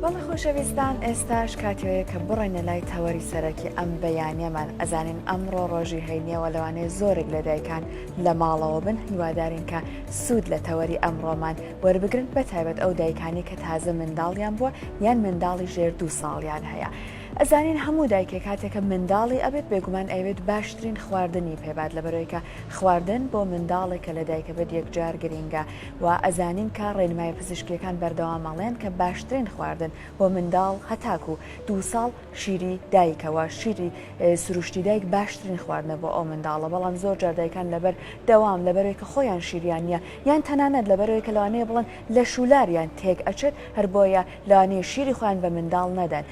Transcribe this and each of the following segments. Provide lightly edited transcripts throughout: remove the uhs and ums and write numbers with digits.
بەڵێ خۆشەویستان ئێستاش کاتێوەیە کە بڕێنە لای تەوەری سەرەکی ئەم بەیانیەمان ئەزانین ئەمڕۆ ڕۆژی هەینیەوە لەوانەیە زۆرێک لە دایکان لە ماڵەوە بن هیوادارین کە سوود لە تەوەری ئەمڕۆمان وەربگرن بەتایبەت ئەو دایکانی کە تازە منداڵیان بووە یان منداڵی ژێر 2 ساڵیان هەیە. ئەزانین هەموو دایکێک کاتێکە منداڵی ئەبێت بێگومان ئەوێت باشترین خواردنی پێبات لەبەرەوەی کە خواردن بۆ منداڵێکە لە دایکە بێت یەکجار گرینگە و ئەزانین کە ڕێنمای پزیشکیەکان بەردەوامەڵێن کە باشترین خواردن بۆ منداڵ هەتاکو 2 ساڵ شیری دایکەوە شیری سروشتی دایک باشترین خواردنە بۆ ئەو منداڵە بەڵام زۆر جار دایکان لەبەر دەوام لەبەرەوەی کە خۆیان شیریان نییە یان تەنانەت لەبەرەوەی کە لەوانەیە بڵێن لە شولاریان تێک ئەچێت هەر بۆیە لەوانەیە شیری خۆیان بە منداڵ نەدەن.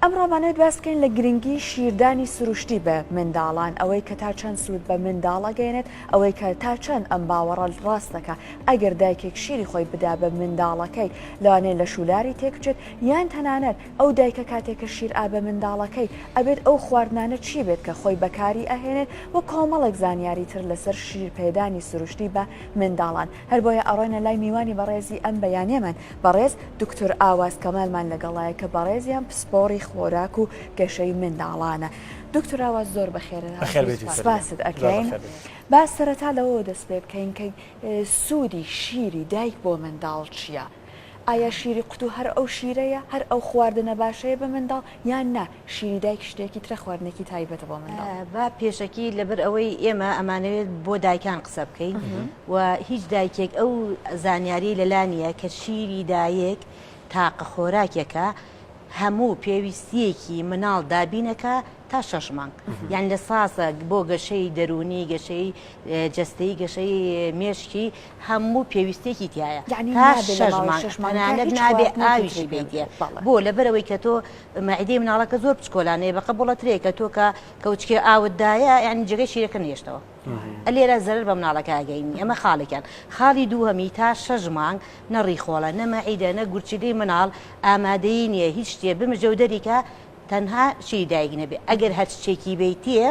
ئەمڕۆمانێت باس بکەین لە گرنگی شیردانی سروشتی بە منداڵان ئەوەی کە تا چەند سوود بە منداڵە گەێنێت ئەوەی کە تا چەند ئەم باوەڕە ڕاستەکە ئەگەر دایکێک شیری خۆی بدا بە منداڵەکەی لەوانەیە لە شولاری تێکچێت یان تەنانەت ئەو دایکە کاتێکە شیر ئابە منداڵەکەی ئەبێت ئەو خواردنانە چی بێت کە خۆی بەکاری ئەهێنێت و کۆمەڵێک زانیاری تر لەسەر شیرپێدانی سروشتی بە منداڵان هەر بۆیە ئەڕۆینە لای میوانی بەڕێزی ئەم بەیانیەمان بەڕێز دکتۆر ئاواز کەمالمان لەگەڵایە کە بەڕێزیان پسپۆڕی خۆراک و گەشەی منداڵانە. دکتۆر ئاواز زۆر بەخێرسپاست ئەەکەین با سەرەتا لەوە دەست پێ بکەین کە سوودی شیری دایک بۆ منداڵ چییە؟ ئایا شیری قوتو هەر ئەو شیرەیە هەر ئەو خواردنە باشەیە بە منداڵ یان نا شیری دایک شتێکی ترە خواردنێکی تایبەتە بۆ منداڵ؟ با پێشەکی لەبەر ئەوەی ئێمە ئەمانەوێت بۆ دایکان قسە بکەین و هیچ دایکێک ئەو زانیاری لەلانیە کە شیری دایک تاقە خۆراکێکە هەموو پێویستیەکی مناڵ دابینەکە تا 6 مانگ یان لە ساسە بۆ گەشەی دەرونی گەشەی جەستەی گەشەی مێشکی هەموو پێویستێکی تایە تا 6 مانگانەت نابێ ئاویشی بێتە بۆ لەبەرەوەی کە تۆ مەعدەی مناڵەکە زۆر بچکۆلانەیە بە قبوڵەترێک کە تۆ کە کەوچکێ ئاوتدایە یان جگەی شیرەکە نێشتەوە لێرە زەرر بە مناڵەکە ئاگەینی ئەمە خاڵێکیان خاڵی دووهەمی تا 6 مانگ نەڕی خۆڵە نەمەعیدە نە گورچیدەی مناڵ ئامادەی نییە هیچ شتێ بمەجە و دەریکە تەنها شیری دایک نەبێ ئەگەر هەر شتێکی بیتیە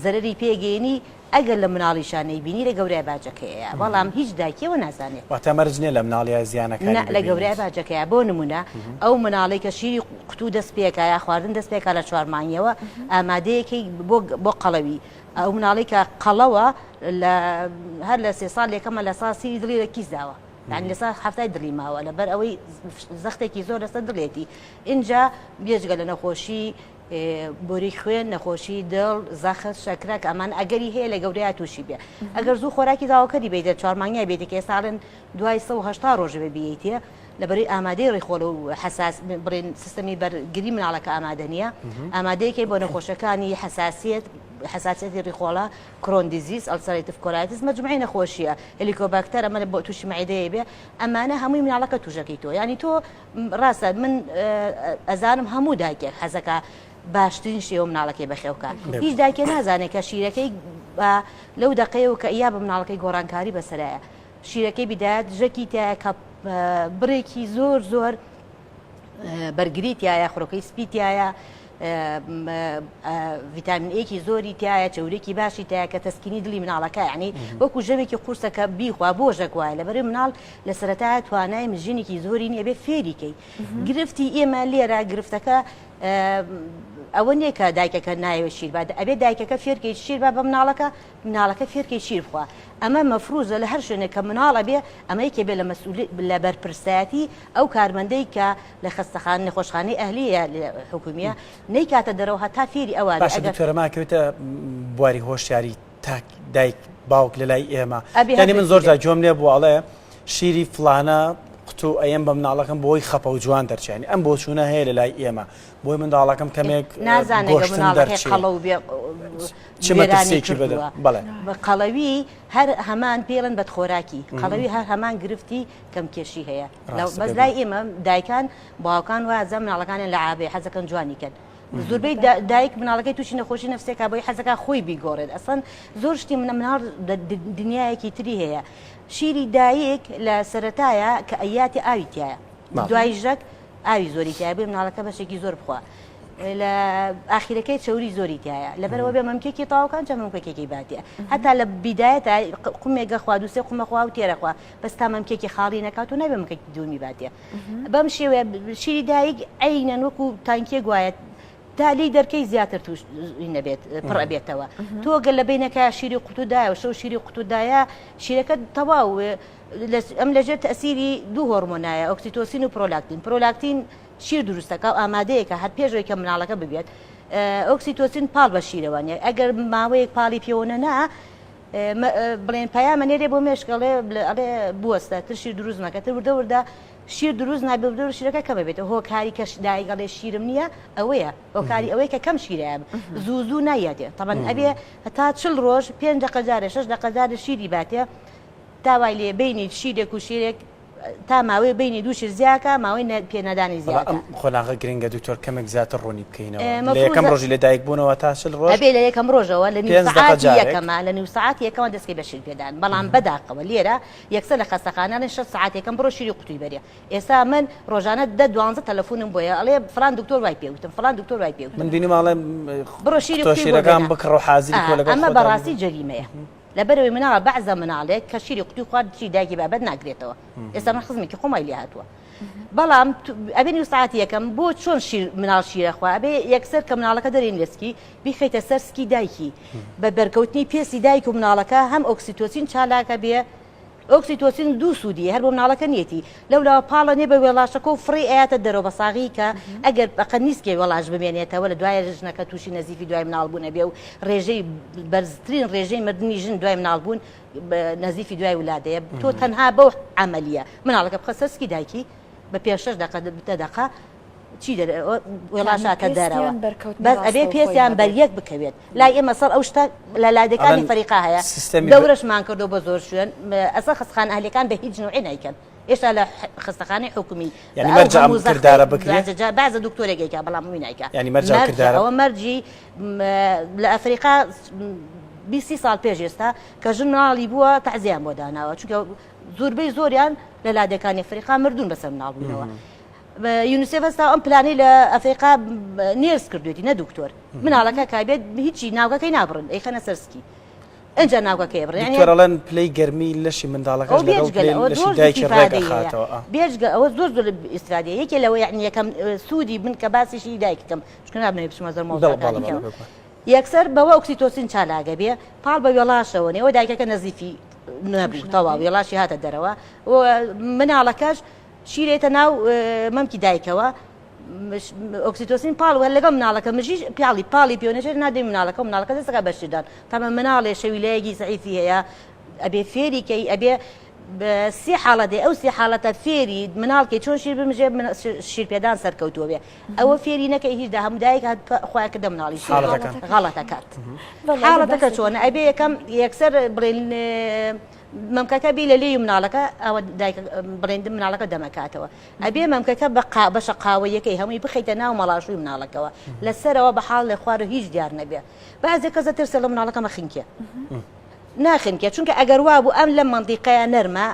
زەرری پێگەێنی ئەگەر لە مناڵیشانەی بینی لە گەورەی باجەکەیە بەڵام هیچ دایکەوە نازانێت واتەمەرجنێ لە مناڵی زیانەکە لە گەورەی باجەکەیە بۆ نمونە ئەو مناڵی کە شیری قوتو دەست پێکایە خواردن دەست پێکا لە 4 مانگیەوە ئامادەیەکی بۆ قەڵەوی ئەو مناڵی کە قەڵەوە هەر لە 3 ساڵ یەکەمە لە ساسی دڵی لە کیس داوە یعنی لەسا هەفتای دڵی ماوە لەبەر ئەوەی زەختێکی زۆر لەسەر دڵێتی اینجا بێجگە لە نەخۆشی بۆری خوێن نەخۆشی دڵ زەخت شەکرەک ئەمان ئەگەری هەیە لە گەورەیە تووشی بێ ئەگەر زوو خۆراکی داواکەری بیت 4 مانگیای بێتێکێ ساڵن دوای 180 ڕۆژ بێتە لەبەری ئامادەی ڕێخۆڵ و حساس بڕێن سیستەمی بەرگری مناڵەکە ئامادە نییە ئامادەیەکی بۆ نەخۆشەکانی حساسیەتی ڕێخۆڵە کرۆن دیزیز ئەلسەرێتیف کۆلایتیس مەجموعی نەخۆشیە هێلیکۆباکتەر ئەمە بۆ تووشی مەعدەیە بێ ئەمانە هەمووی مناڵەکە تووشەکەی تۆ ینی تۆ ڕاستە من ئەزانم هەموو دایکێک حەزەکە باشترین شێوە مناڵەکەی بەخێوکە هیچ دایکێ نازانێت کە شیرەکەی لەو دقەیەوە کە ئیا بە مناڵەکەی گۆڕانکاری بەسەرایە شیرەکەی بدایەت ژەکی تایە کە بڕێکی زۆر بەرگری تایە خۆرەکەی سپی تایە ڤیتامین ئێکی زۆری تایە چەورێکی باشی تایە کە تەسکینی دڵی مناڵەکە یعنی وەکو ژەمێکی قورسەکە بیخوا بۆژەک وایە لەبەرەوەی مناڵ لە سەرەتایە توانای مژینێکی زۆری نییە بێ فێریکەی گرفتی ئێمە لێرە گرفتەکە ئەوە نییە کە دایکەکە نایوە شیر بادە ئەبێ دایکەکە فێرکەی شیر با بە مناڵەکە فێرکەی شیر بخوا ئەمە مەفروزە لە هەر شوێنێک کە مناڵە بێ ئەمە یەکێ بێ لە بەرپرسایەتی ئەو کارمەندەی کە لە خەستەخان نەخۆشخانەی ئەهلیە حکومیە نەیکاتە دەرەوە هەتا فێری ئەوە فێرەماکەوتە بواری هۆشیاری تاک دایک باوک لە لای ئێمە یعنی من زۆر جۆم لێ بووڵێ شیری فلانە قوتو ئەم بە مناڵەکەم بۆی خەپە و جوان دەرچێنی ئەم بۆ چوونە هەیە لە لای ئێمە بۆی منداڵەکەم کەمێک نازانێت قەڵە و چمەتەسێکی بدە بەڵێ بە قەڵەوی هەر هەمان پێڵن بەد خۆراکی قەڵەوی هەر هەمان گرفتی کەم کێشی هەیە بەس لای ئێمە دایکان باوکان وازە مناڵەکانیان لە عابێ حەزەکەن جوانیکەن زۆربەی دایک مناڵەکەی تووشی نەخۆشی نەفسێکا بۆی حەزەکە خۆی بیگۆڕێت ئەسڵەن زۆر شتی مناڵ دنیایەکی تری هەیە شیری دایک لە سەرەتایە کە ئەیاتی ئاوی تایە دوای ژەک ئاوی زۆری تایە بێ مناڵەکە بەشێکی زۆر بخوا لە ئاخیرەکەی چوری زۆری تایە لەبەرەوە بێ مەمکێکی تاوکان چە مەمکێکی باتێ هەتا لە بیدایەتە قومێگە خوا دووسێ قومەخوا و تێرەخوا بەس تا مەمکێکی خاڵی نەکات و نابێ مەمکێکی دومی باتێ بەم شێوەیە شیری دایک عینەن وەکو تانکێ گوایەت تا لی دەرکەی زیاتر توش نەبێت پڕ ئەبێتەوە تۆ گەل لە بینەکە شیری قوتودایە و شەو شیری قوتودایە شیرەکە تەواو ئەم لەژێر تەسیری دوو هۆرمۆنایە ئۆکسیتۆسین و پرۆلاکتین شیر دروستەکە و ئامادەیەکە هەر پێشەوەی کە مناڵەکە ببێت ئۆکسیتۆسین پاڵ بە شیرەوانێ ئەگەر ماوەیەک پاڵی پێوەنە نا بڵێن پایامە نێرێ بۆ مێشکەڵێ ئەڵێ بوەستە تر شیر دروست ناکەتر وردە وردە شیر دروست نابێت وردە شیرەکە کەمە بێت هۆکاری کە دایگەڵێ شیرم نییە ئەوەیە هۆکاری ئەوەی کە کەم شیرەیە زوو نایەتێ تەبەن ئەبێ هەتا 40 ڕۆژ 5 دقەجارە 6 دقەجارە شیری باتێ داوای لێ بینی شیرێک و شیرێک تا ماوەی بینی دوو شیر زیاکە ماوەی پێنەدانی زیاتر خۆلاغە گرنگە دکتۆر کەمێک زیاتر ڕوونی بکەینەوە لە یەکەم ڕۆژی لە دایک بوونەوە تا 40 ڕۆژ ئەبێ لە یەکەم ڕۆژەوە لە نیو سەعاتی یەکەمە لە نیو سەعاتی یەکەمە دەستکەی بە شیر پێدان بەڵام بەداقەوە لێرە یەکسەر لە خەستەخانە 6 ساعات یەکەم بڕۆ شیری قوتوی بەرێ ئێستا من ڕۆژانە 10-12 تەلەفۆنم بۆیە ئەڵێ فلان دکتۆر وای پێوتم فلان دکتۆر وای پێوتم من بینی ماڵێ بڕۆ شیری شیرەکان بکڕ و حازری کۆ لەگەڵ ئەمە بەڕاستی جەریمەیە لەبەرەوەی مناڵە بەعزە مناڵێک کە شیری قوتی خوارد چی دایکی بابەت ناگرێتەوە ئێستا من خزمێکی خۆمای لێ هاتووە بەڵام ئەبێ نیو ساعتی یەکەم بۆ چۆن مناڵ شیرەخوا ئەبێ یەکسەر کە مناڵەکە دەرێن لەسکی بیخەیتە سەر سکی دایکی بە بەرکەوتنی پێسی دایک و مناڵەکە هەم ئۆکسیتۆسین چالاکە بێ ئۆکسیتۆسین دوو سوودی هەر بۆ مناڵەکە نیەتی لەولاوە پاڵە نێ بە وێڵاشەکە و فڕی ئاەتە دەرەوە بە ساغی کە ئەگەر بەقە نیسکێ وەڵاش بمێنێتەوە لە دوای ژنەکە تووشی نەزیفی دوای مناڵبوونە بێ و ڕێژەی بەرزترین ڕێژەی مردنی ژن دوای مناڵبوون نەزیفی دوای ولادەیە تۆ تەنها بەو عملیە مناڵەکە بخە سەرسکی دایکی بە پێ 6 دقە چی وێڵاشاتە دەرەوە بەس ئەبێ پێسیان بەریەک بکەوێت لای ئێمە سەر ئەو شتە لە لادەکانی فەریقا هەیە دەورەشمان کردو بە زۆر شوێن ئەسا خستخان ئەهلەکان بە هیچ نوعی نایکەن ئێشتا لە خستەخانەی حکومی بازە دکتۆرێکێکە بەڵام وی نایکە ئەوە مەرجی لە ئەفریقا 20 ساڵ پێش ئێستا کە ژناڵی بووە تەعزیان بۆ داناوە چونکە زۆربەی زۆریان لە لادەکانی ئەفریقا مردوون بەسەر مناڵبوونەوە یونیسێف هەستا ئەم پلانەی لە ئەفریقا نێرس کردوێتی نە دکتۆر مناڵەکە کابێت هیچی ناوگەکەی نابڕن ئەی خەنە سەرسکی ئەنج ناوگەکەی بڕێن دکتۆرەڵەن پلەی گەرمی لەشی منداڵەکەش لەشی دایکی ڕێگەخاتەوە ئەوە زۆر ئیسرادی یەکێ لەوە یعنی یەکەم سوودی من کە باسیشی دایکەکەم چکە نابنێ بچمە زەر مۆزەکانەوە یەکسەر بەوە ئۆکسیتۆسین چالاگە بێ پاڵ بە وێڵاشەوە نێوە دایکەکە نەزیفی نەبوو تەواو وێڵاشی هاتە دەرەوە مناڵەکەش شیرێتە ناو مەمکی دایکەوە ئۆکسیتۆسین پاڵوە لەگەڵ مناڵەکە مژی پیاڵی پاڵی پێوەنەژێر نادەی مناڵەکە دەستەکە بەشدان تامە مناڵێ شەویلەیەکی سەعیفی هەیە ئەبێ فێریکەی ئەبێ سی حاڵەتێ ئەو سی حاڵەتە فێری مناڵکەی چۆن شیر بمژێ شیرپێدان سەرکەوتووە بێ ئەوە فێری نەکەی هیچ هەمودایک خۆیان کردە مناڵی غەڵەتە کات حاڵەتەکە چۆنە ئەبێ یەکەم یەکسەر بڵێن مەمکەکە بی لە لێی مناڵەکە ئەوە بڵێن مناڵەکە دەمەکاتەوە ئەبێ مەمکەکە بەشە قاوەیەکەی هەمووی بخەیتە ناو مەڵاشوی مناڵەکەەوە لەسەرەوە بە حاڵ لێ خوارە هیچ دیار نەبێ بەعزێ کەسە ترسە لە مناڵەکەمە خینکێ ناخنکە چونکە ئەگەر وا بوو ئەم لە منطقەیە نەرمە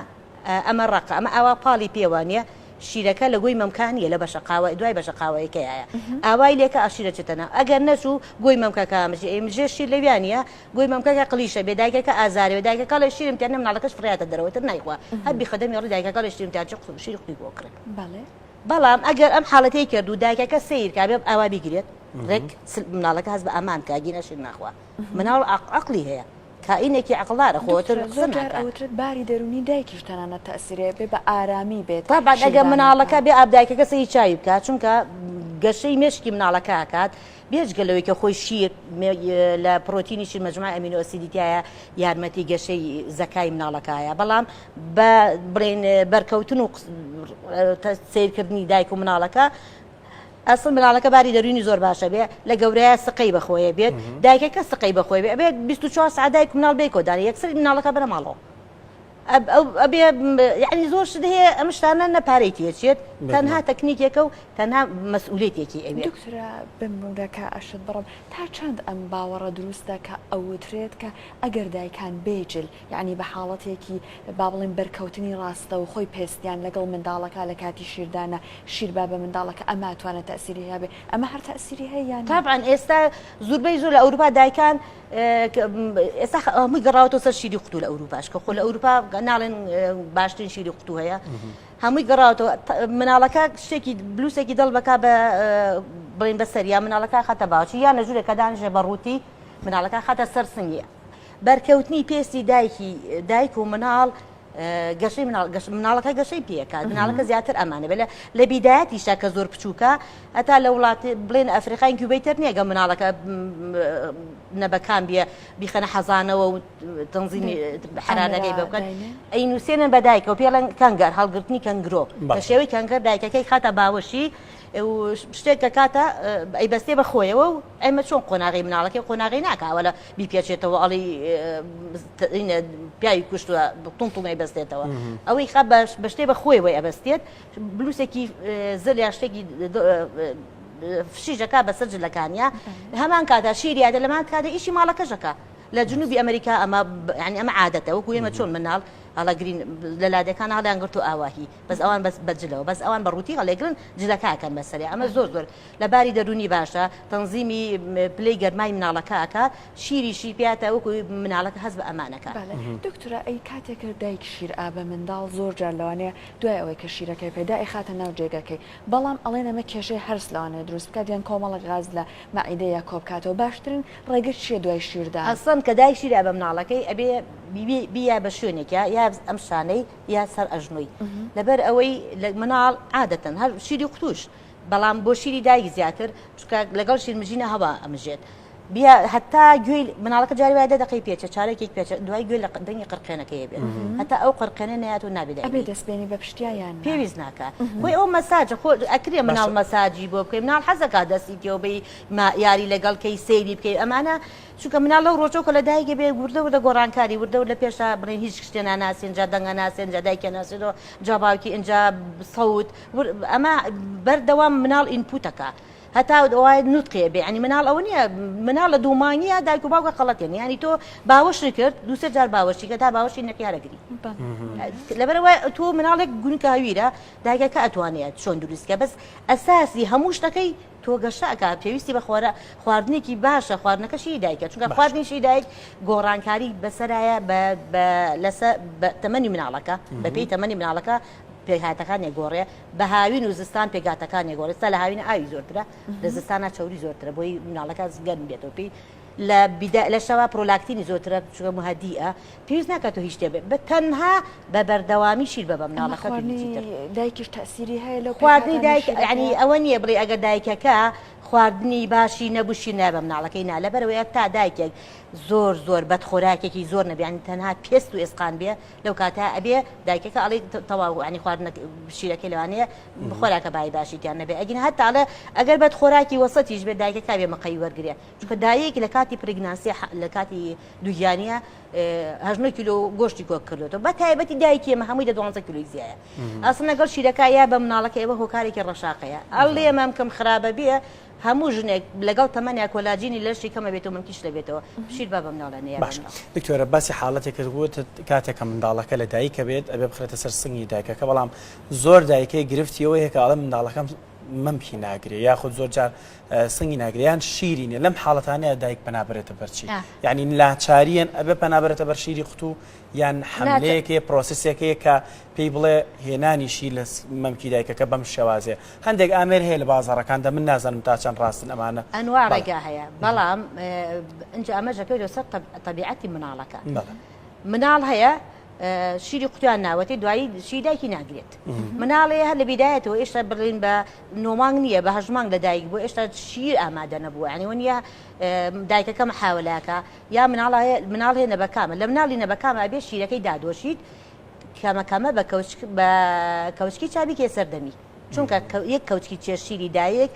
ئەمە ڕق ئەمە ئەوە پاڵی پێوانە شیرەکە لە گۆی مەمکانیە لە بەشە قاوە دوای بەشە قاوەیەکەیە ئاوای لێکە ئاشیرە چتەنە ئەگەر نەچوو گۆی مەمکەکە مژێ شیر لەویانە گۆی مەمکەکە قلیشە بێدایکەکە ئازارێ دایکەکە لە شیرم تێنە مناڵەکەش فڕاتە دەرەوەتر نایخوا هەبی خەدەمی ڕێ دایکەکە لە شیرم تاچ شیر قوی بۆکرێت بەڵام ئەگەر ئەم حاڵەتەی کرد و دایکەکە سیر کابێ ئاوا بیگرێت ڕێک مناڵەکە هەست بە ئەمان کاگینە شیر ناخوا مناڵ عەقڵی هەیە کائینێکی عقلدارە خۆتر ئەوترێت باری دەرونی دایکیش تەنانەت تەئسیرێ بێ بە ئارامی بێت طبعا ئەگەر مناڵەکە بێ ئابدایکەکە سەی چاوی بکات چونکە گەشەی مێشکی مناڵەکە هاکات بێجگەلەوەی کە خۆی شیر لە پرۆتینی شیر مەجموعە ئەمینۆ ئەسیدیتایە یارمەتی گەشەی زەکای مناڵەکەیە بەڵام بە بڵێن بەرکەوتن و سیرکردنی دایک و مناڵەکە ئەسڵ مناڵەکە باری دەروینی زۆر باشە بێ لە گەورەیە سقەی بەخۆیە بێت دایکەکە سقەی بەخۆی بێت 24 ساعت دایک مناڵ بێ کۆدانی یەکسەر مناڵەکە بەرە ماڵەوە ئەبێ یعنی زۆر شت هەیە ئەم شتانە نەپارەی تێچێت تەنها تەکنیکێکە و تەنها مەسئولێتێکی ئەوێ. دکتۆرە بمرونەکە ئەشت بڕم تا چەند ئەم باوەڕە دروستە کە ئەوترێت کە ئەگەر دایکان بێجل یعنی بە حاڵەتێکی با بڵێن بەرکەوتنی ڕاستە و خۆی پێستیان لەگەڵ منداڵەکە لە کاتی شیردانە شیربا بە منداڵەکە ئەمە توانە تەسیری هەبێ ئەمە هەر تەسیری هەیە طبعاً ئێستا زۆربەی زۆر لە ئەوروپا دایکان ئێستا هەمووی گەڕاوەتەوە سەر شیری قوتو لە ئەوروپاش کە خۆ لە ئەوروپا ناڵێن باشترین شیری قوتو هەیە هەمووی گەڕاوەتەوە مناڵەکە شتێکی بلوسێکی دڵ بکا بە بڵێن بەسەریا مناڵەکە خەتە باوکی یان لە ژوورێکە دانیشێ بەڕووتی مناڵەکە خەتە سەر سنگی بەرکەوتنی پێستی دایک و مناڵ گەشەی مناڵەکە گەشەی پێکات مناڵەکە زیاتر ئەمانە بێت لە بیدایەتیشا کە زۆر بچووکە هەتا لە وڵاتی بڵێن ئەفریقای کوبەیتر نییە گە مناڵەکە نەبەکان بێ بیخەنە حەزانەوە و تەنزیمی حرارەکەی بە بکەن ئەی نووسێنن بە دایکە و پێڵەن کەنگەر هەڵگرتنی کەنگرۆ کە شێوەی کەنگەر دایکەکەی خاتە باوەشی شتێک کە کاتە ئەی بەستێ بە خۆیەوە و ئەمە چۆن قۆناغی مناڵەکەی قۆناغی ناکاوە لە بیپێچێتەوە ئەڵی پیاوی کوشتووە تونتڵی بەستێتەوە ئەوەی خە بە شتێ بە خۆیەوەی ئەبەستێت بلوسێکی زل یا شتێکی فشیژەکە بەسەر جلەکانیا هەمان کاتە شیریادە لەمان کاتە ئیشی ماڵەکەژەکە لە جنوبی ئەمریکا ئەمە عادەتە وەکو ئێمە چۆن مناڵ هەڵەگرین لە لادەکان هەڵیان گرت و ئاواهی بەس ئەوان بەجلەوە بەس ئەوان بەڕووتی هەڵێگرن جلەکەکەن بەسەری ئەمە زۆر زۆر لە باری دەرونی باشە تەنزیمی پلەی گەرمای مناڵەکەکە شیریشی پیاتە وەکو مناڵەکە هەست بە ئەمانەکە. دکتۆرە ئەی کاتێکە دایک شیر ئابە منداڵ زۆر جار لەوانەیە دوای ئەوەی کە شیرەکەی پێدا خاتە ناو جێگەکەی بەڵام ئەڵێن ئەمە کێشەی هەرس لەوانەیە دروست بکات یان کۆمەڵک غاز لە مەعیدەیە کۆبکاتەوە باشترین ڕێگە چیە دوای شیردان ئەسڵەن کە دایک شیر ئابە مناڵەکەی ئەبێ بیا بە شوێنێکە یا ئەم شانەی یا سەر ئەژنۆی لەبەر ئەوەی لە مناڵ عادەتەن هەر شیری قوتوش بەڵام بۆ شیری دایک زیاتر لەگەڵ شیرمژینە هەوا ئەمژێت بیا هەتا گوێی مناڵەکە جاری وایە دەقەی پێچە چارەکێک پێچە دوای گوێ لە دەنگی قڕقێنەکەی بێت هەتا ئەو قڕقێنە نەهات و نابێت ئەبێ دەستبێنی بە پشتیان پێویست ناکە بۆی ئەو مەساجە خۆ ئەکرێ مناڵ مەساجی بۆ بکەین مناڵ حەزەکە دەستی تێوە بەی یاری لەگەڵکەی سەیری بکەین ئەمانە چونکە مناڵ لەو ڕۆژۆکە لە دایکە بێ وردە وردە گۆڕانکاری وردە لە پێشە بڵێن هیچ شتێنە ناسێن جا دەنگە ناسێن جا دایکە ناسێنەوە جا باوکی ئینجا سەوت ئەمە بەردەوام مناڵ ئینپوتەکە هەتا وای نوتقێ بێ ینی مناڵ ئەوە نییە مناڵ لە دوومانیە دایک و باوکە خەڵەتێن ینی تۆ باوەشی کرد دووسێ جار باوەشی کە تا باوەشی نەکیارەگری لەبەرەوە تۆ مناڵێک گونکاویرە دایکەکە ئەتوانێت چۆن دروستکە بەس ئەساسی هەموو شتەکەی تۆ گەشتەکە پێویستی بە خواردنێکی باشە خواردنەکەشی دایکە چونکە خواردنیشی دایک گۆڕانکاری بەسەرایە بە تەمەنی مناڵەکە بە پێی تەمەنی مناڵەکە پێکهاتەکان نێگۆڕێ بە هاوین و زستان پێگاتەکان نێگۆڕێ ستا لە هاوینە ئاوی زۆرترە لە زستانە چاوری زۆرترە بۆی مناڵەکە گەرم بێتەوە پێی لە شەوا پرۆلاکتینی زۆرترە چونکە مهدیە پێویست ناکاتەوە هیچ شتێ بێت بە تەنها بە بەردەوامی شیر بە مناڵەکە دایکیش تەسیری هەیە لە خواردنی دایک ینی ئەوە نییە بڵێ ئەگەر دایکەکە خواردنی باشی نەبووشی نابە مناڵەکەی نا لەبەرەوەی تا دایکێک زۆر بەدخۆراکێکی زۆر نەبیانی تەنها پێست و ئێسقان بێ لەو کاتە ئەبێ دایکەکە ئەڵی تەواو ینی خواردن شیرەکەی لەوانەیە بخۆراکە بای باشیتیان نەبێ ئەگین هەتاڵە ئەگەر بەدخۆراکی وەسەتیش بێ دایکەکە بێ مەقەی وەرگێ چونکە دایک لە کاتی پرگنانسی لە کاتی دوگیانیە 8 کیلۆ گۆشتی کۆک کردێتەوە بە تایبەتی دایکی ئێمە هەمووی 12 کیلۆی زیایە ئەسڵ لەگەڵ شیرەکە یا بە مناڵەکە ئێوە هۆکارێکی ڕەشاقەیە ئەڵێ ئەمەم کەم خراپە بێ هەموو ژنێک لەگەڵ تەمەنیا کۆلاجینی لەشی کەمە بێتەوە منکیش لەبێتەوە شیر بە مناڵە باش دکتۆرە باسی حاڵەتێک کردبووت کاتێکە منداڵەکە لە دایکە بێت ئەبێ بخرێتە سەر سنگی دایکەکە بەڵام زۆر دایکەی گرفتیەوە هەیە ئاڵە منداڵەکەم مەمکی ناگرێ یاخود زۆر جار سنگی ناگریان شیرینە لەم حاڵەتانەیە دایک پەنابرێتە بەرچی یعنی لاچاریان ئەبێ پەنابرێتە بەر شیری قوتو یان حملەیەکێ پرۆسسێکەیە کە پێی بڵێ هێنانیشی لە مەمکی دایکەکە بەم شێوازێ هەندێک ئامێر هەیە لە بازاڕەکاندا من نازانم تا چەند ڕاستن ئەمانە ئەنوا ڕێگا هەیە بەڵام ئەنج ئەمەژەکەی لەسەر تەبیعەتی مناڵەکە مناڵ هەیە شیری قوتیان ناوەتی دوایی شیری دایکی ناگرێت مناڵێ هەر لە بیدایەتەوە ئێشتا بڕین بە نۆمانگ نییە بە هەژمانگ لە دایک بۆ ئێشتا شیر ئامادە نەبووە ینی وەنیە دایکەکە محاولاکە یا مناڵ هەیە نەبەکامە لە مناڵی نەبەکامە بێ شیرەکەی دادۆشیت کەمەکەمە بە کەوچکی چابی کێ سەردەمی چونکە یەک کەوچکی چێ شیری دایک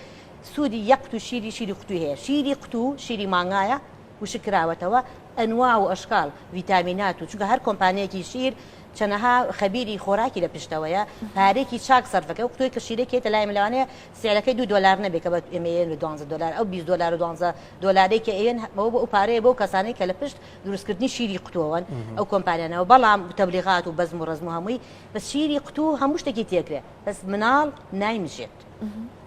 سوودی یەقت و شیری قوتوی هەیە شیری قوتو شیری مانگایە وشکراوەتەوە ئەنوا و ئەشکال ڤیتامینات و چونکە هەر کۆمپانیەکی شیر چەنەها خەبیری خۆراکی لە پشتەوەیە پارێکی چاک سەرفەکە و کتۆی کە شیرەکێتە لای ملوانەیە سیالەکەی $2 نەبێت کە بە ئێمە $12 ئەو $20 و $12 کە ئێن ئەو پارەیە بۆ کەسانەی کە لە پشت دروستکردنی شیری قوتووەن ئەو کۆمپانیانەوە بەڵام تەبلیغات و بەزم و ڕزم و هەمووی بەس شیری قوتو هەموو شتێکی تێکرێ بەس مناڵ نایمژێت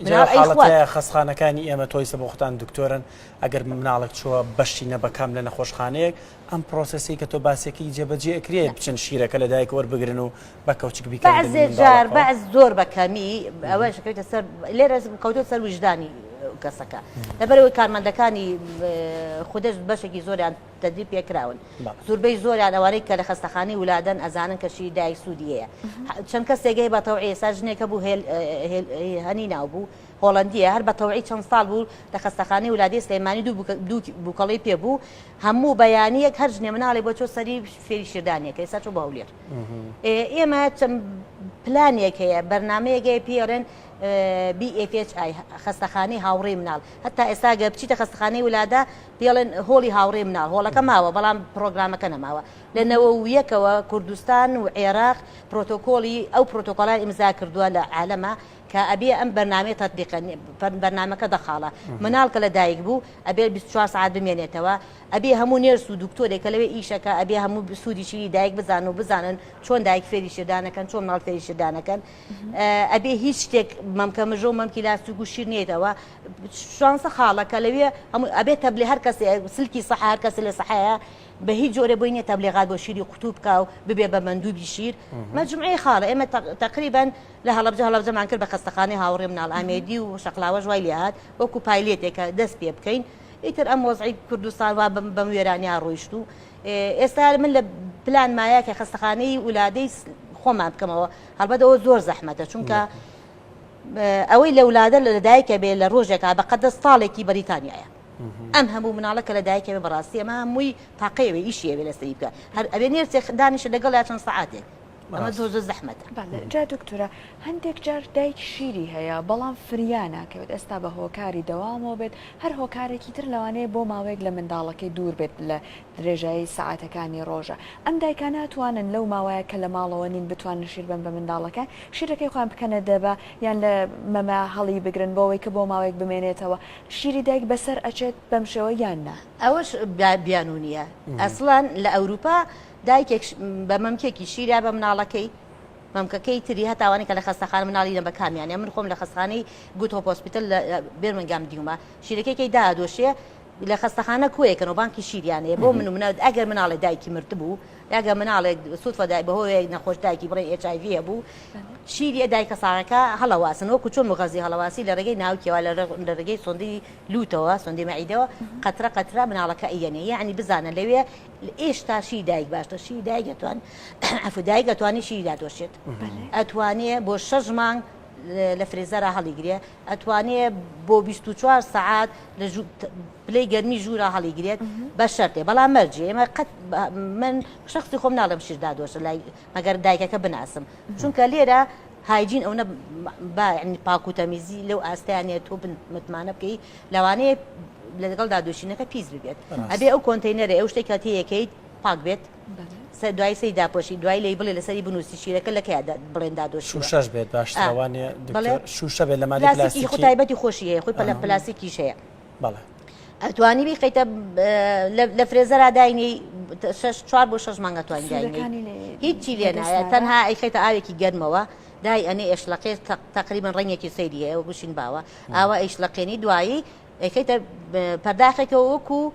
حاڵەتە خەستخانەکانی ئێمە تۆی سەبختان دکتۆرن ئەگەر مناڵک چووە بەشی نەبەکەم لە نەخۆشخانەیە ئەم پرۆسەسی کە تۆ باسێکی جێبەجێ ئەکرێ بچن شیرەکە لە دایک وەربگرن و بە کەوچک بیکەن جار بەعز زۆر بەکەمی ئەوە شکەوتە سەر لێرە کەوتۆ سەر وجدانی کەسەکە لەبەرەوەی کارمەندەکانی خودش بەشێکی زۆریان تەدریب پێکراون زۆربەی زۆریان ئەوانەی کە لە خەستەخانەی ولادەن ئەزانن کە شیری دایک سوودی هەیە چەند کەسێگەی بەتەوعی ئێستا ژنێکە بوو هەنی ناو بوو هۆڵندیە هەر بەتەوعی چەند ساڵ بوو لە خەستەخانەی ولادی سلێمانی دوو بووکەڵی پێبوو هەموو بەیانیەک هەر ژنێ مناڵی بۆ چۆ سەری فێری شیردانیەکە ئێستا چۆ باولێر ئێمە چەند پلانێک هەیە بەرنامەیەکەی پێڵێن BFHI خەستەخانەی هاوڕێی مناڵ هەتا ئێستا گە بچیتە خەستەخانەی ولادا پێڵێن هۆڵی هاوڕێی مناڵ هۆڵەکە ماوە بەڵام پرۆگرامەکە نەماوە لە نەوەویەکەوە کوردستان و عێراق پرۆتۆکۆلی ئەو پرۆتۆکۆلان ئیمزا کردووە لە عالەمە کە ئەبێ ئەم بەرنامەیە تەطبیقەن بەرنامەکە دەخاڵە مناڵ کە لە دایک بوو ئەبێ 24 ساعت بمێنێتەوە ئەبێ هەموو نێرس و دکتۆرێک کە لەوێ ئیشەکە ئەبێ هەموو سوودی شیری دایک بزان و بزانن چۆن دایک فێری شێدانەکەن چۆن مناڵ فێری شێدانەکەن ئەبێ هیچ شتێک مەمکە مژۆ مەمکی لاستیک و شیر نێتەوە شانسە خاڵەکە لەوێ هەموو ئەبێ تەبلی هەر کەس سلکی سەح هەر کەس لە سەحەیە بە هیچ جۆرە بۆی نیە تەبلیغات بۆ شیری قوتوب بکە و ببێ بە مەندووبی شیر مەجموعەی خاڵە ئێمە تقریبا لە هەڵەبجەمان کرد بە خەستەخانەی هاوڕێ مناڵ ئامێدی و شەقلاوەش وای لێ هات وەکو پایلێتێکە دەست پێ بکەین ئیتر ئەم وەزعی کوردستان وا بەم وێرانیا ڕۆیشت و ئێستا من لە پلان مایە کە خەستەخانەی ولادەی خۆمان بکەمەوە هەڵبەتەوە زۆر زەحمەتە چونکە ئەوەی لە ولادە لە دایکە بێ لە ڕۆژێکا بەقەدە ساڵێکی بەریتانیایە ئەم هەموو مناڵەکە لە دایکە بێ بەڕاستی ئەمە هەمووی تاقەیەوێ ئیشیەوێ لەسەری بکە هەر ئەبێ نێرسێ دانیشە لەگەڵ یا چەند سەعاتێک ئەمە زۆر زەحمەتە جا دکتۆرە هەندێک جار دایک شیری هەیە بەڵام فریانەکەوێت ئێستا بە هۆکاری دەوامەوە بێت هەر هۆکارێکی تر لەوانەیە بۆ ماوەیەک لە منداڵەکەی دوور بێت لە درێژایی ساعاتەکانی ڕۆژە ئەم دایکان ناتوانن لەو ماوەیە کە لە ماڵەوە نین بتوانن شیر بن بە منداڵەکە شیرەکەی خۆیان بکەنە دەبە یان لە مەمە هەڵی بگرن بۆەوەی کە بۆ ماوەیەک بمێنێتەوە شیری دایک بەسەر ئەچێت بەم شێوە یان نا ئەوەش بیانونیە ئەسڵان لە ئەوروپا دایکێک بە مەمکێکی شیریا بە مناڵەکەی مەمکەکەی تری هەتاوانی کە لە خەستەخانە مناڵی لە بەکامیانە من خۆم لە خەستخانەی گوت هۆسپیتال لە بێرمنگام دیومە شیرەکەی دادۆشێ لە خەستەخانە کۆیەکەن و بانکی شیریانەیە بۆ من منە ئەگەر مناڵی دایکی مرد بوو یاگە مناڵێک سوودفە بەهۆی نەخۆش دایکی بڕێ HIV بوو شیری دایکە ساغەکە هەڵەواسن وەکو چۆن مغەزی هەڵەواسی لە ڕێگەی ناوکیەوە لە ڕێگەی سۆندی لوتەوە سۆندی مەعیدەوە قەترە قەترە مناڵەکە ئەیەنێ یعنی بزانە لەوێ ئێشتا شی دایک باشتە شی دایگەتوان ئەف دایگەتوانی شیری دادۆشێت ئەتوانێ بۆ 6 مانگ لە فرێزەرە هەڵیگرێ ئەتوانێ بۆ 24 ساعات لە پلەی گەرمی ژوورە هەڵیگرێت بە شەرتێ بەڵام مەرجێ ئێمە قەت من شخصی خۆم ناڵم شیر دادۆشە لای مەگەر دایکەکە بناسم چونکە لێرە هایجین ئەوە باعنی پاک و تەمیزی لەو ئاستیانێت تۆ متمانە بکەی لەوانەیە لەگەڵ دادۆشینەکە پیس ببێت ئەبێ ئەو کۆنتینەرە ئەو شتێک کاتەیەکەیت پاک بێت دوای سی داپۆشی دوای لی بڵێ لەسەری بنووسی شیرەکە لە کەیە بڵێن دادۆشی شوشەش بێت باشتەوانێ شوشە بێت لە مادەی پلاستیکی خۆ تایبەتی خۆشی هەیە خۆی پەلە پلاستیکیش هەیە بەڵێ ئەتوانی بیخەیتە لە فرێزەرا داینی 4 بۆ 6 مانگ ئەتوانی داینی هیچی لێ نایە تەنها ئەیخەیتە ئاوێکی گەرمەوە دای ئەنێ ئێشلەقێ تقریبا ڕەنگێکی سەیری هەیە و گوشین باوە ئاوا ئەیشلەقێنی دوایی ئەیخەیتە پەرداخێکەوە وەکو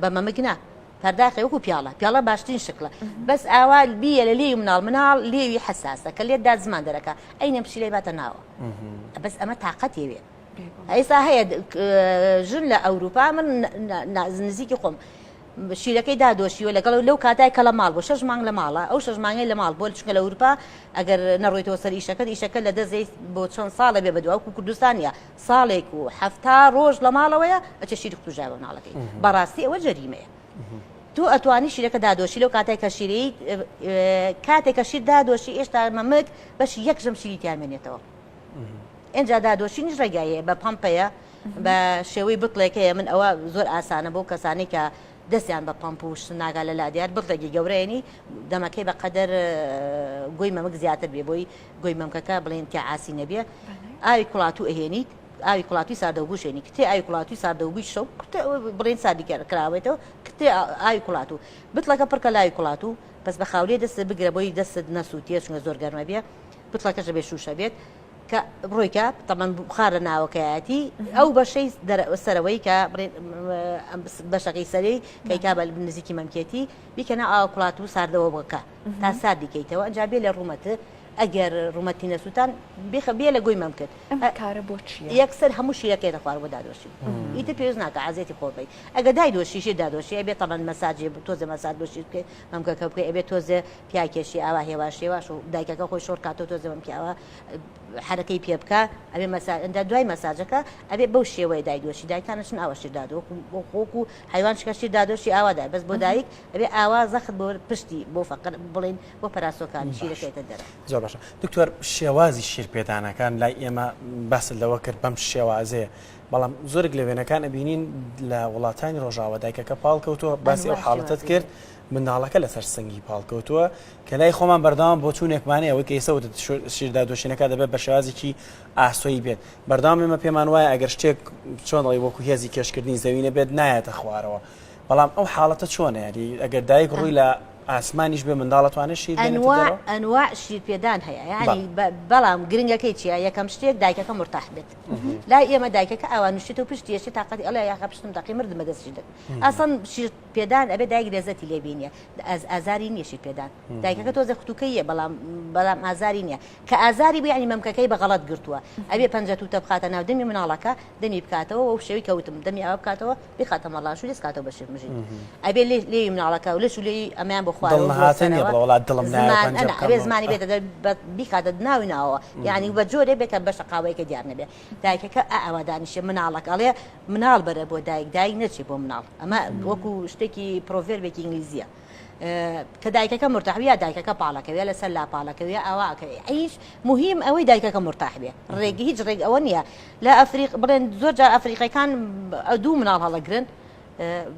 بە مەمەگنا پەرداخی وەکو پیاڵە باشترین شکلە بەس ئاوا بیە لە لێوی مناڵ لێوی حساسە کە لێت داد زمان دەرەکە ئەینە پشی لێ باتە ناوە بەس ئەمە تااقەتی وێ ئێستا هەیە ژن لە ئەوروپا من نزیکی خۆم شیرەکەی دادۆشیوە لەگەڵ لەو کاتای کە لە ماڵ بۆ 6 مانگ لە ماڵە ئەو 6 مانگی لە ماڵ بۆ چونکە لە ئەوروپا ئەگەر نەڕۆیتەوە سەر ئیشەکە لە دەزەی بۆ چەند ساڵە بێ بەدووە وەکو کوردستانیە ساڵێک و 7 ڕۆژ لە ماڵەوەیە ئەچە شیر قوتوژایەوە مناڵەکەی بەڕاستی ئەوە جەریمەیە تو ئەتوانی شیرەکە دادۆشی لەو کاتێک کە شیری کاتێک کە شیر دادۆشی ئێشتا مەمک بەشی یەک ژەم شیری تیامێنێتەوە ئێنجا دادۆشی نیش ڕێگایە بە پەمپەیە بە شێوەی بکڵێکەیە من ئەوە زۆر ئاسانە بۆ کەسانی کە دەستیان بە پمپوش ناگا لە لادیار بڵێکی گەورەیەنی دەمەکەی بە قەدەر گۆی مەمەک زیاتر بێ بۆی گۆی مەمکەکە بڵێن کە ئاسی نەبێ ئاوی کوڵات و ئەهێنیت ئاوی کوڵاتی ساردەبووشێنی کتێ ئاوی کوڵاتی ساردەبووی شەو بڵێن سادی کراوێتەوە کتێ ئاوی کوڵات و بتڵەکە پڕکە لای کوڵات و بەس بە خاولێ دەست بگرە بۆی دەست نەسووتێ چونکە زۆر گەرمە بێ بتڵەکەش بێ شوشە بێت کە ڕۆیکە تەمەەن بخارە ناوەکەیەتی ئەو بەشەی سەرەوەی کە بەشەکەی سەری کەیکا بە نزیکی مەمکێتی بیکەنە ئاو کوڵات و ساردەوە بکە تا ساردیکەیتەوە ئەنجا بێ لە ڕوومەتە ئەگەر ڕوومەتی نەسووتان بێ لە گۆی مەم کرد کارە بۆ چیە یەکسەر هەموو شیرەکەیتە خوار بۆ دادۆشی ئیتر پێویست ناکە عازێتی خۆبی ئەگە دای دۆشیشی دادۆشی ئەبێ تەمەەن مەساجێ تۆزە مەساج دۆشی بکەیت مەمکەکە بکەی ئەبێ تۆزە پیاکێشی ئاوا هێواشێواش و دایکەکە خۆی شۆڕ کاتەوە تۆزە مەم پیاوە حرەکەی پێ بکە ئەبێ ئەندا دوای مەساجەکە ئەبێ بەو شێوەیە دایدۆشی دایکانشن ئاوا شیر دادۆ خۆک و حیوان شکەشی دادۆشی ئاوادای بەس بۆ دایک ئەبێ ئاوا زەخت بۆ پشتی بۆ فەقر بڵێن بۆ پەراسۆکانی شیرەکەیتە دەرە زۆر باشە دکتۆر شێوازی شیرپێدانەکان لای ئێمە باس لەوە کرد بەم شێوازەیە بەڵام زۆرێک لە وێنەکان ئەبینین لە وڵاتانی ڕۆژاوە دایکەکە پاڵکەوتووە باسی ئەو حاڵەتت کرد منداڵەکە لەسەر سنگی پاڵکەوتووە کە لای خۆمان بەردەوام بۆ چوونێکمانەیە ئەوەی کە ئێستا شیردا دۆشینەکە دەبێت بە شێوازێکی ئاسۆیی بێت بەردەوام ئێمە پێمان وایە ئەگەر شتێک چۆن دەڵی وەکو هێزی کێشکردنی زەوینە بێت نایەتە خوارەوە بەڵام ئەو حاڵەتە چۆنە یاری ئەگەر دایک ڕووی لە ئاسمانیش بێ منداڵەتوانێت شیر ئەنواع شیرپێدان هەیە ینی بەڵام گرنگەکەی چیە یەکەم شتێک دایکەکە مرتاح بێت لای ئێمە دایکەکە ئەوان نوشتێت و پشتیەشی تااقەتی ئەڵێ یاخە پشتم تاقی مردمە دەستشی دێت ئاسان شیرپێدان ئەبێ دایک لێزەتی لێبینیە ئازاری نییە شیرپێدان دایکەکە تۆزە خوتوکەیە بەڵام ئازاری نییە کە ئازاری بێ ینی مەمکەکەی بە غەڵەت گرتووە ئەبێ پەنجەتوتە بخاتە ناو دەمی مناڵەکە دەمی بکاتەوە و شێوی کەوتم دەمی ئەوە بکاتەوە بخاتە مەڵاش و دەستکاتەوە بە شێرمژین ئەبێ لێی مناڵەکە و لەش و لێی ئەمیان بۆ خوارەوە زمانی بێتە بیکاتە ناوی ناوە یعنی بە جۆرێ بێکە بەشە قاوەیەکە دیار نەبێ دایکەکە ئەوە دانیشە مناڵەکە ئەڵێ مناڵ بەرە بۆ دایک نەچێ بۆ مناڵ ئەمە وەکو شتێکی پرۆڤێربێکی ئینگلیزیە کە دایکەکە مرتاحویە دایکەکە پاڵەکەوێ لەسەر لا پاڵەکەوێ ئەوەکەوێ ئەیش مهم ئەوەی دایکەکە مرتاح بێ ڕێگە هیچ ڕێک ئەوە نییە لە ئەفریق بڵێن زۆر جار ئەفریقەکان دوو مناڵ هەڵەگرن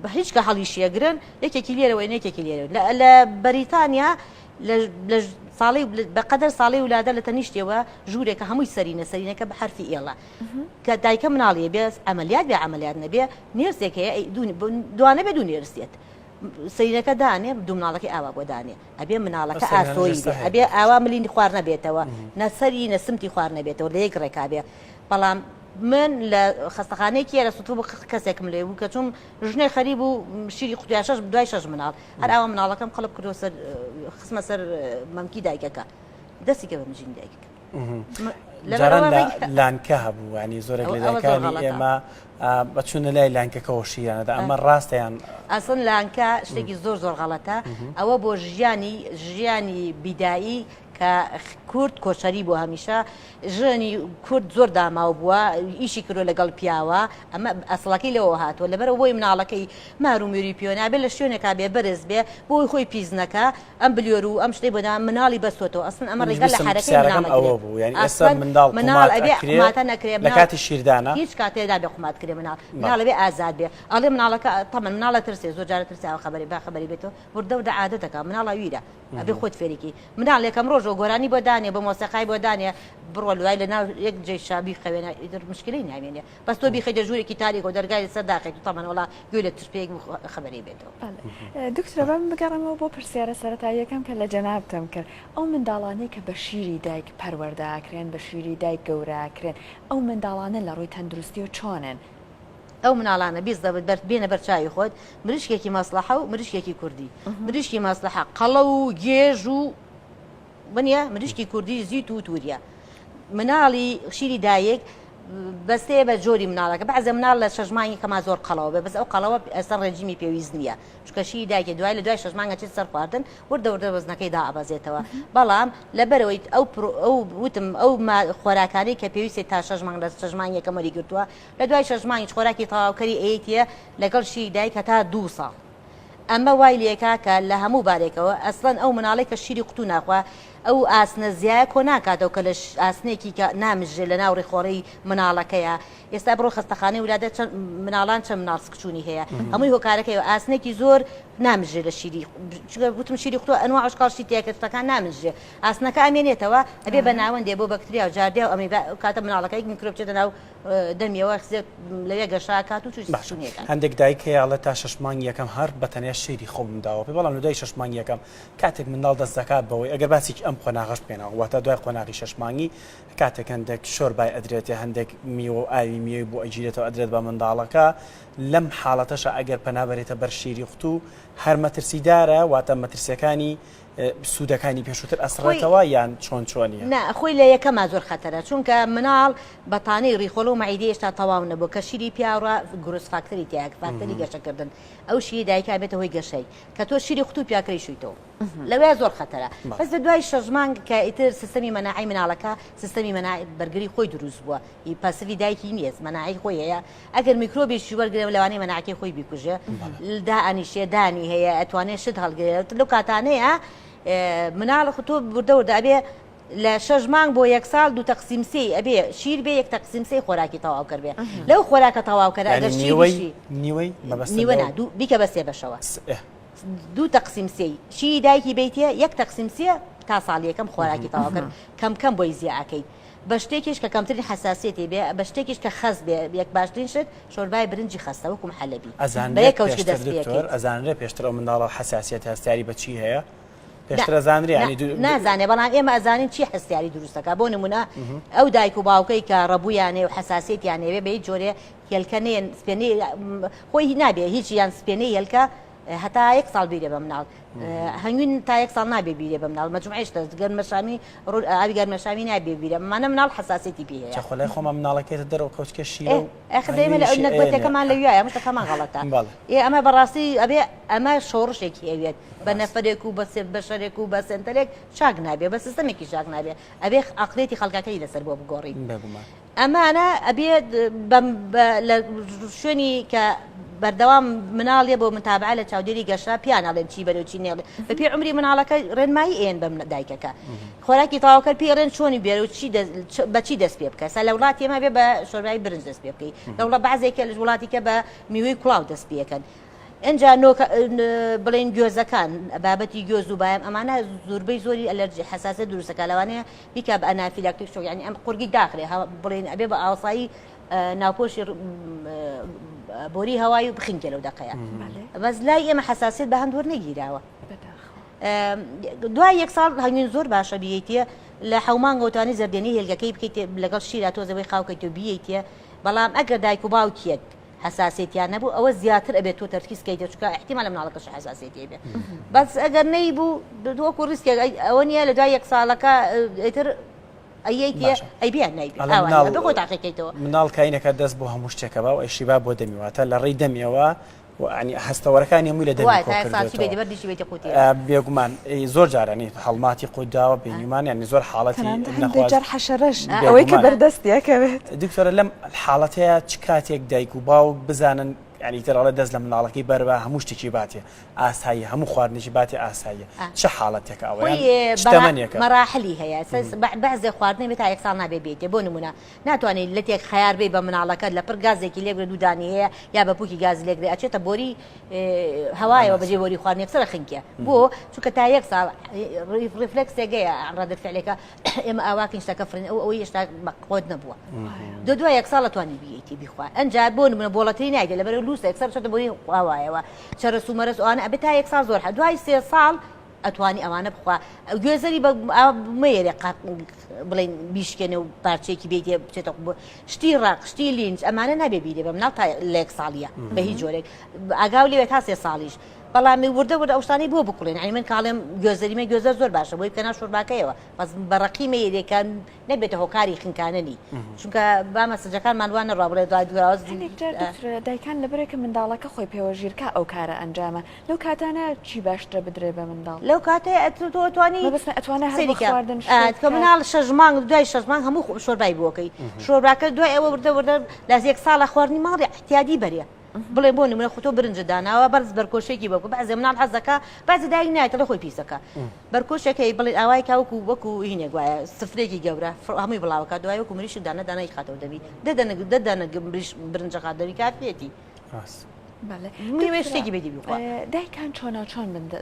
بە هیچ کە هەڵیشیەگرن یەکێکی لێرەوە یەکێکی لێرە لە بەریتانیا لە ساڵی بەقەدەر ساڵی ولادە لە تەنیشتەوە ژوورێکە هەمووی سەرینەکە بە حرفی ئێڵە کە دایکە مناڵیە بێت ئەمەلیات بێ ئەمەلیات نەبێ نێرسێکەیە دوانە بێ دوو نێرسێت سەرینەکە دانێ دوو مناڵەکەی ئاوا بۆ دانێ ئەبێ مناڵەکە ئاسۆی بێ ئەبێ ئاوا ملینی خوار نەبێتەوە نەسەری نەسمتی خوار نەبێتەوە لە یەک ڕێکا بێ بەڵام من لە خەستەخانەیەکی لە سوتوو کەسێکم لێ بوو کە چوم ژنێ خەریب و شیری قوتیا شەش دوای شەش مناڵ هەر ئاوا مناڵەکەم قەڵب کردو سەر خسمە سەر مەمکی دایکەکە دەستی کە بە مژین دایکەکە لانکە هەبوو ینی زۆرێک لە دایکانی ئێمە بەچوونە لای لانکەکەەوە شیرانەدا ئەمە ڕاستەیان ئەسن لانکە شتێکی زۆر غەڵەتە ئەوە بۆ ژیانی بیدایی کە کورد کۆچەری بۆ هەمیشە ژنی کورد زۆر داماو بووە ئیشی کردو لەگەڵ پیاوە ئەمە ئەسڵەکەی لەوە هاتووە لەبەر بۆی مناڵەکەی مارومیری پیۆنا بێ لە شوێنێکا بێ بەرز بێ بۆی خۆی پیزنەکە ئەم بلیۆر و ئەم شتەی بۆدا مناڵی بەستۆتەوە ئەسن ئەمە ڕێگەل لە حرەکەی ئەوە بوو یعنی ئێستا مناڵ ئەبێ قوماتە نەکرێ لە کاتی شیردانە هیچ کاتێدا بێ قومات کرێ مناڵ لەبێ ئازاد بێ ئەڵێ مناڵەکە تەمەن مناڵە ترسێ زۆر جارە ترسیاوە خەبەری بێتەوە وردە عادەتەکە مناڵە ویرە ئەبێ خۆت فێرێکی مناڵ یەکەم ڕۆژە گۆرانی بۆ دانێ بە مۆسیقای بۆ دانێ بڕۆ دوای لە ناو یەک جێی شابی خەوێنە ئیدر مشکلی نامێنێ بەس تۆ بیخەیتە ژوورێکی تاریک و دەرگای سەر داخێت و تەمەن وڵا گوێ لە تشپێک خەبەری بێتەوە دکتۆر بەم بگەڕەمەوە بۆ پرسیارە سەرەتاییەکەم کە لە جەنابتەم کرد ئەو منداڵانەی کە بە شیری دایک پەروەردەکرێن بە شیری دایک گەورەکرێن ئەو منداڵانە لە ڕووی تەندروستی و چۆنن ئەو مناڵانە بیست دەبێت بێنە بەرچاوی خۆت مریشکێکی مەسلحە و مریشکێکی کوردی مریشکی مەسلحە قەڵە و گێژ و بنیە مریشکی کوردی زیت و تووریە مناڵی شیری دایک بەستەیە بە جۆری مناڵەکە بەعزە مناڵ لە شەژمانی کەما زۆر قەڵەوە بێ بەس ئەو قەڵەوە ئەسەر ڕێژیمی پێویست نییە چکە شیری دایکە دوای لە دوای شەژمانگە چێت سەر خواردن وردە وەزنەکەی دائەبەزێتەوە بەڵام لەبەرەوەی ئەو وتم ئەو خۆراکانی کە پێویستی تا شەژمان لە شەژمان یەکەم وەری گرتووە لە دوای شەژمانی خۆراکی تەواوکەری ئەیتیە لەگەڵ شیری دایک هەتا 2 ساڵ ئەمە وای لێکا کە لە هەموو بارێکەوە ئەسڵەن ئەو مناڵی کە شیری قوتو ناخوا ئەو ئاسنە زیایە کۆ ناکاتەوە کە لە ئاسنێکی کە نامژێ لە ناو ڕێخۆڕی مناڵەکەیە ئێستا بڕۆ خستەخانەی ولادە مناڵان چەند مناڵ سکچوونی هەیە هەمووی هۆکارەکەی ئاسنێکی زۆر نامژێ لە شیری گوتم شیری خوتۆ ئەنواع عشقاشی تێکەکان نامژێ ئاسنەکە ئامێنێتەوە ئەبێ بە ناوەندێ بۆ بەکتریا و جاردیا و ئەمەی کاتە مناڵەکەی میکرۆب بچێتە ناو دەمیەوە لەوێ گەشاکات و توشتونیەکان هەندێک دایک هەیەڵە تا 6 مانگی یەکەم هەر بەتەنیا شیری خۆمداوە پێ بەڵام لە دوای 6 مانگی یەکەم کاتێک منداڵ دەست دەکات بەوەی ئەگەر باسێکی ئەم قۆناغەش بکەنەوە واتە دوای قۆناغی 6 مانگی کاتێک هەندێک شۆربای ئەدرێتێ هەندێک میوە و ئاوی میوەی بۆ ئەگیرێتەوە ئەدرێت بە منداڵەکە لەم حاڵەتەشە ئەگەر پەنابەرێتە بەر شیری خوتو هەر مەترسیدارە واتە مەترسیەکانی سوودەکانی پێشووتر ئەسڕێتەوە یان چۆنیە نا خۆی لە یەکەما زۆر خەتەرە چونکە مناڵ بەتانەی ڕیخۆڵ و مەعیدی هێشتا تەواو نەبوو کە شیری پیاوڕە گروس فاکتەری تیاک فاکتەری گەشەکردن ئەو شیری دایکا بێتە هۆی گەشەی کە تۆ شیری خوتو پیاکەی شویتەوە لەوێ زۆر خەتەرە بەس لە دوای 6 مانگ کە ئیتر سیستەمی مەناعی مناڵەکە سیستەمی مەناعی بەرگری خۆی دروست بووە پاسیفی دایکی نییە مەناعی خۆی هەیە ئەگەر میکرۆبێکی وەرگرێ لەوانەیە مەناعەکەی خۆی بیکوژێ دائانیشێ دانی هەیە ئەتوانێت شت هەڵگرێت لەو کاتانەیە مناڵ خۆ بردەوردە ئەبێ لە 6 مانگ بۆ 1 ساڵ 2 تەقسیم 3 ئەبێ شیر بێ 1 تەقسیم 3 خۆراکی تەواو کرد بێ لەو خۆراکە تەواو کرد ئەگەر نیوەی نیوە نا بیکە بە 3 بەشەوە 2 تەقسیم 3 شیری دایکی بیتە 1 تەقسیم 3 تا ساڵ یەکەم خۆراکی تەواو کرد کەم بۆی زیعەکەی بە شتێکیش کە کەمترین حساسیەتی بێ بە شتێکیش کە خەس بێ یەک باشترین شت شۆربای برنجی خەستە وەکوم حەلەبی ئەزانرێ پێشتر ئەو منداڵە حساسیەت هەستیاری بەچی هەیە پێشتر زانری نازانێ بەڵام ئێمە ئەزانین چی هەستیاری دروستەکە بۆ نمونە ئەو دایک و باوکەی کە ڕەبوویانێ و حساسیەتیانێوێ بە هیچ جۆرێ هێلکەنێن سپێنەی خۆی نابێ هیچ یان سپێنەی هێلکە هەتا 1 ساڵ بیرێ بە مناڵ هەنگوین تا 1 ساڵ نابێ بیرێ بە مناڵ مەجموعەیشتە گەرمەشامی ئاوی گەرمەشامی نابێ بیرێ مانە مناڵ حساسیەتی پێ هەیە خۆلای خۆمە مناڵەکەیتە دەرەوە کەوچکە شیرە ئەخدەیمە لە نەکبەتەکەمان لەویایە مشتەکەمان غەڵەتە ئەمە بەڕاستی ئەبێ ئەمە شۆڕشێکی هەوێت بە نەفرێک و بەشەرێک و بە سنتەرێک چاک نابێ بە سیستەمێکی چاک نابێ ئەبێ عەقڵێتی خەڵکەکەی لەسەر بۆ بگۆڕین ئەمانە ئەبێت لە شوێنی کە بەردەوام مناڵێ بۆ متابعە لە چاودێری گەشا پیانەڵێن چی بەرەو چی نێڵێ بە پێ عمری مناڵەکە ڕێنمایی ئێن بەم دایکەکە خۆراکی تەواوکەر پێ ڕێن چۆنی بێرە و بەچی دەست پێ بکە سە لە وڵاتی ئێمە بێ بە شۆربای برنج دەست پێ بکەی لە وڵات بەعزێکە لە وڵاتی کە بە میوەی کوڵاو دەست پێکەن ئەنجا بڵێن گوێزەکان بابەتی گوێز و بایم ئەمانە زۆربەی زۆری ئەلەرجی حساسیت دروستەکە لەوانەیە بیکە بە ئەنافیلاکتیک شۆک یعنی ئەم قورگی داخلێ بڵێن ئەبێ بە ئاسایی ناوپۆشی بۆری هەوای و بخینکە لەو دەقەیە بەس لای ئێمە حساسیت بە هەندوەر نەگیراوە دوای 1 ساڵ هەنگوین زۆر باشە بیەیتە لە حەومانگەوتانی زەردێنی هێلگەکەی بکەیت لەگەڵ شیرا تۆزەوەی خاوکەیت و بیەیتە بەڵام ئەگەر دایک و باوکیەک حساسیتیان نەبوو ئەوە زیاتر ئەبێت تۆ تەرکیزکەیتە چکە احتیمال لە مناڵەکەش حساسیتی بێ بەس ئەگەر نەیبوو وەکو ڕیسکێک ئەوە نییە لە دوای 1 ساڵەکە ئیتر ئەیبیان نایبێت تاقیکەیتەوە مناڵ کاینەکە دەست بۆ هەموو شتێکە بە و ئەشیبا بۆ دەمیواتە لە ڕێی دەمیەوە هەستەوەرەکانی هەمووی لە بێگومان زۆر جارانی هەڵماتی قوداوە بینیمان ینی زۆر حاڵەتی نەخواجار حەشەرەش ئەوەی کە بەردەستیەکەوێت دکتۆرە لەم حاڵەتەیە چ کاتێک دایک و باوک بزانن ینی ترڵە دەست لە مناڵەکەی بەربە هەموو شتێکی باتێ ئاسایی هەموو خواردنێکی باتێ ئاساییە چه حاڵەتێکە ئەوەیە مەراحلی هەیە بەعزێ خواردنی بێت تا 1 ساڵ نابێ بێتێ بۆ نمونە ناتوانێت لە تێک خەیار بێ بە مناڵەکەت لە پڕ گازێکی لێگرێ دوودانی هەیە یا بە پووکی گاز لێگرێ ئەچێتە بۆری هەوایەوە بەجێ بۆری خواردنی یەکسەر خنکە بۆ چونکە تا 1 ساڵ ریفلکسێگەیە ڕادفعلەکە ئێمە ئاواکەین شتەکە فرن ئەوەی هێشتا بەقۆت نەبووە دوای 1 ساڵ توانی بیەیتی بیخوا ئەنجا بۆ نمونە بۆڵەتری نایدێ لەبەر لووسە یەکسەر چێتە بۆی خواوایەوە چەرس و مەرس ئەوانە ئەبێت تا 1 ساڵ زۆر دوای 3 ساڵ ئەتوانی ئەوانە بخوا گوێزەری مەیەرێ بڵێن بیشکێنە و پارچێکی بێتێ بچێتە شتی ڕق شتی لینج ئەمانە نابێ بیرێ بە مناڵ تا 1 ساڵیە بە هیچ جۆرێک ئاگاو لێوێت تا 3 ساڵیش بەڵامی وردە ئەوشتانی بۆ بکڵێن ئەنی من کاڵێم گوێزەریمە گوێزەر زۆر باشە بۆی بکەنا شۆرباکەیەوە بەس بەڕقیمە یەکان نەبێتە هۆکاری خنکاننی چونکە با مەسەجەکان وانە ڕابڵێ دوای دوراوەز دایکان لەبەرێکە منداڵەکە خۆی پێوە ژیرکە ئەو کارە ئەنجامە لەو کاتانە چی باشترە بدرێ بە منداڵ لەو کاتێ ئەتوانێت کە مناڵ 6 مانگ دوای 6 مانگ هەموو شۆربای بۆکەی شۆرباکە دوای ئەوە وردە لە 1 ساڵە خواردنی ماڵی احتیاجی بەرێ بڵێ بۆ نمونە خۆتۆ برنج داناوە بەرز بەرکۆشێکی بەکو بەعزێ مناڵ حەزەکە بەعزی دایک نایێتە لە خۆی پیسەکە بەرکۆشەکەی بڵێ ئاوای وەکو هینێک وایە سفرێکی گەورە هەمووی بڵاوەکە دوای وەکو مریشی دانە دانای خاتەوە دەبی دەدەنە برنجە خات دەبی کافێتی میوێ شتێکی بێتی بخوا دایکان چۆن